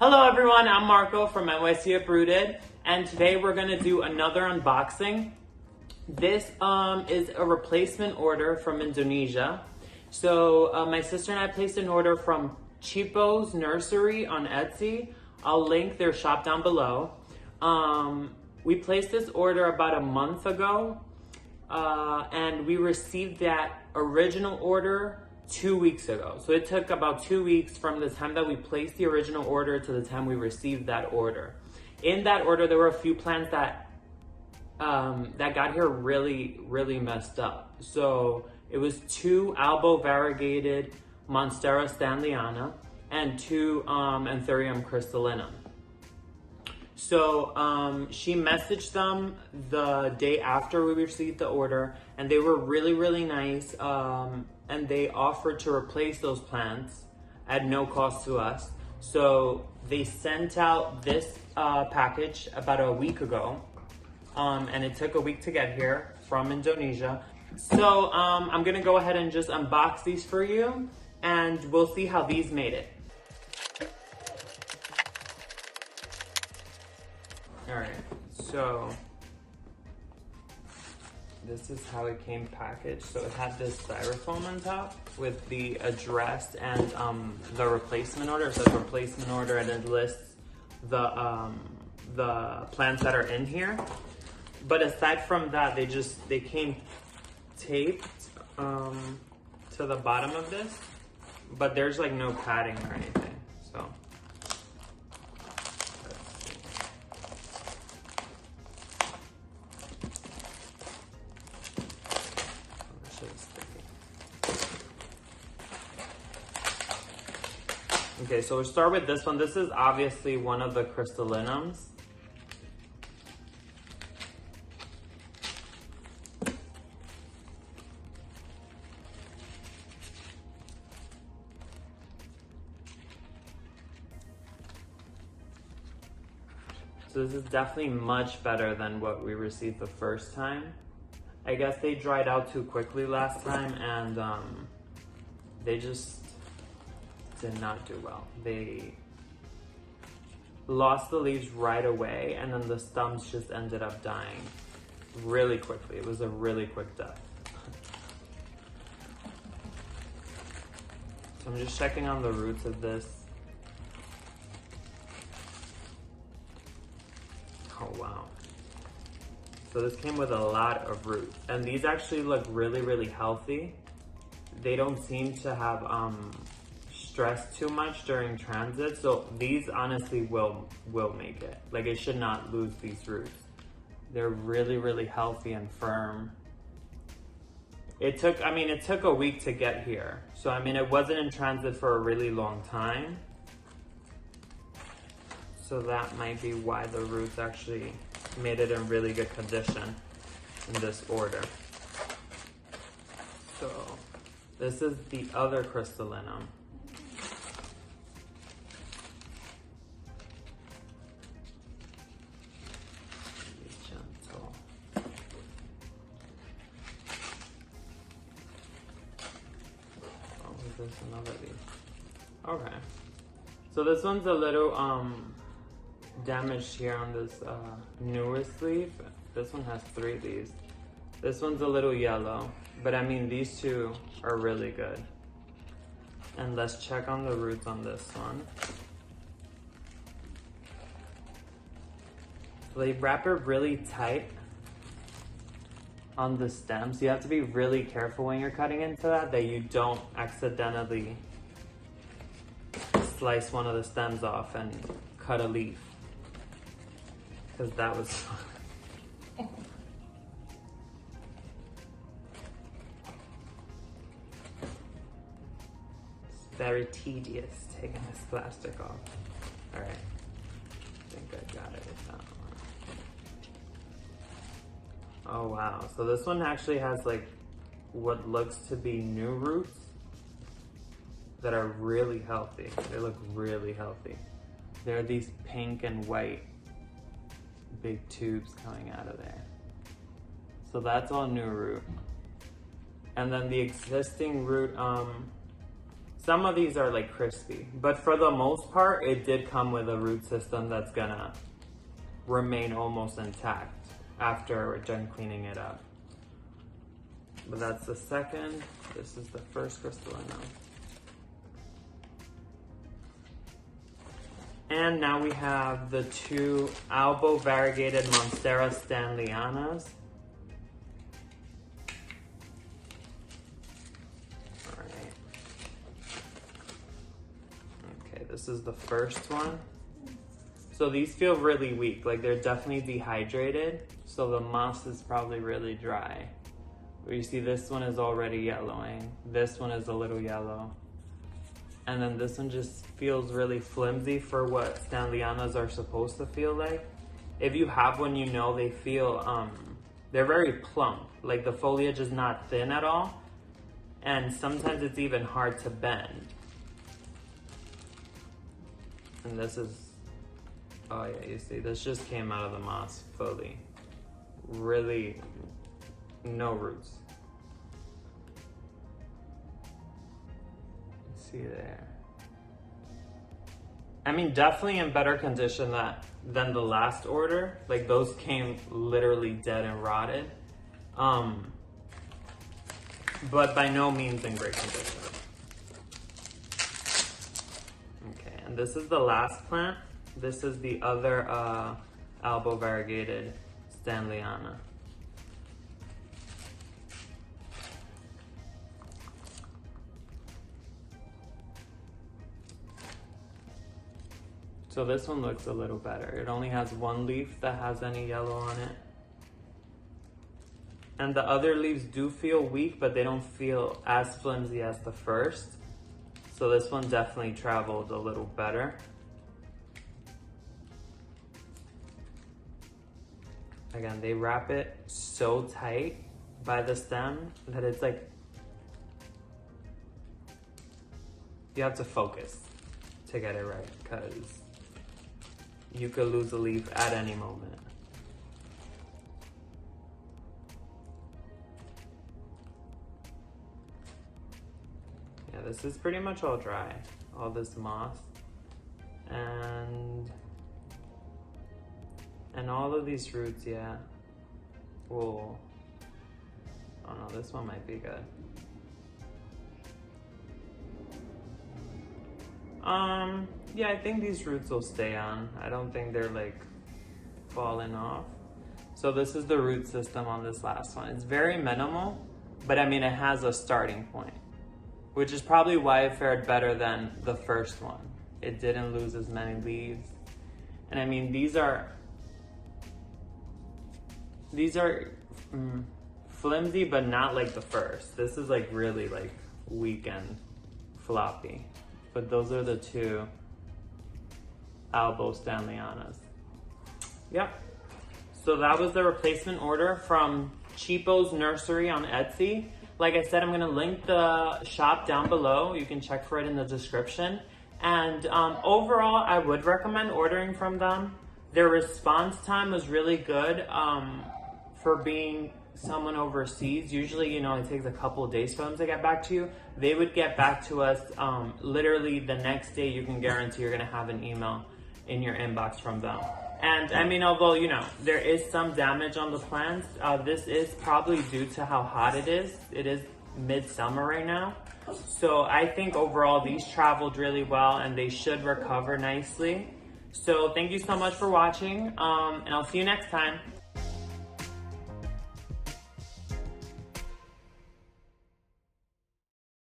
Hello everyone, I'm Marco from NYC Uprooted, and today we're gonna do another unboxing. This is a replacement order from Indonesia. So my sister and I placed an order from Chipo's Nursery on Etsy. I'll link their shop down below. We placed this order about a month ago, and we received that original order 2 weeks ago. So it took about 2 weeks from the time that we placed the original order to the time we received that order. In that order, there were a few plants that got here really messed up. So it was 2 albo variegated Monstera stanleyana and 2 Anthurium crystallinum. So she messaged them the day after we received the order, and they were really nice. And they offered to replace those plants at no cost to us. So they sent out this package about a week ago, and it took a week to get here from Indonesia. So I'm gonna go ahead and just unbox these for you, and we'll see how these made it. All right, so this is how it came packaged. So it had this styrofoam on top with the address and the replacement order. It says replacement order, and it lists the plants that are in here. But aside from that, they came taped to the bottom of this, but there's like no padding or anything. So okay, so we'll start with this one. This is obviously one of the crystallinums. So this is definitely much better than what we received the first time. I guess they dried out too quickly last time, and they just did not do well. They lost the leaves right away, and then the stems just ended up dying really quickly. It was a really quick death. So I'm just checking on the roots of this. Oh wow. So this came with a lot of roots, and these actually look really healthy. They don't seem to have stressed too much during transit, so these honestly will make it. Like, it should not lose these roots. They're really healthy and firm. It took a week to get here, so I mean, it wasn't in transit for a really long time, so that might be why the roots actually made it in really good condition in this order. So this is the other crystallinum. Another of these. Okay, so this one's a little damaged here on this newest leaf. This one has 3 of these. This one's a little yellow, but I mean, these 2 are really good. And let's check on the roots on this one. They wrap it really tight on the stems. You have to be really careful when you're cutting into that you don't accidentally slice one of the stems off and cut a leaf, because that was fun. It's very tedious taking this plastic off. All right, I think I got it with that one. Oh wow, so this one actually has like what looks to be new roots that are really healthy. They look really healthy. They're these pink and white big tubes coming out of there. So that's all new root. And then the existing root Some of these are like crispy, but for the most part, it did come with a root system that's gonna remain almost intact after we're done cleaning it up. But that's the second. This is the first crystallino. And now we have the two albo variegated Monstera stanleyanas. Alright. Okay, this is the first one. So these feel really weak, like they're definitely dehydrated. So the moss is probably really dry. Where you see this one is already yellowing. This one is a little yellow. And then this one just feels really flimsy for what stanleyanas are supposed to feel like. If you have one, you know they feel, they're very plump. Like the foliage is not thin at all. And sometimes it's even hard to bend. And this is, oh yeah, you see, this just came out of the moss fully. Really, no roots. See there. I mean, definitely in better condition than the last order. Like those came literally dead and rotted. But by no means in great condition. Okay, and this is the last plant. This is the other albo variegated stanleyana. So this one looks a little better. It only has one leaf that has any yellow on it. And the other leaves do feel weak, but they don't feel as flimsy as the first. So this one definitely traveled a little better. Again, they wrap it so tight by the stem that it's like, you have to focus to get it right, because you could lose a leaf at any moment. Yeah, this is pretty much all dry, all this moss. And all of these roots, yeah. Whoa. Oh no, this one might be good. Yeah, I think these roots will stay on. I don't think they're like falling off. So this is the root system on this last one. It's very minimal, but I mean, it has a starting point, which is probably why it fared better than the first one. It didn't lose as many leaves. And I mean, these are flimsy, but not like the first. This is like really like weak and floppy. But those are the two albo stanleyanas. Yep. So that was the replacement order from Cheapo's Nursery on Etsy. Like I said, I'm gonna link the shop down below. You can check for it in the description. And overall, I would recommend ordering from them. Their response time was really good for being someone overseas. Usually, you know, it takes a couple of days for them to get back to you. They would get back to us literally the next day. You can guarantee you're gonna have an email in your inbox from them. And I mean, although, you know, there is some damage on the plants, this is probably due to how hot it is. It is midsummer right now. So I think overall these traveled really well and they should recover nicely. So thank you so much for watching, and I'll see you next time.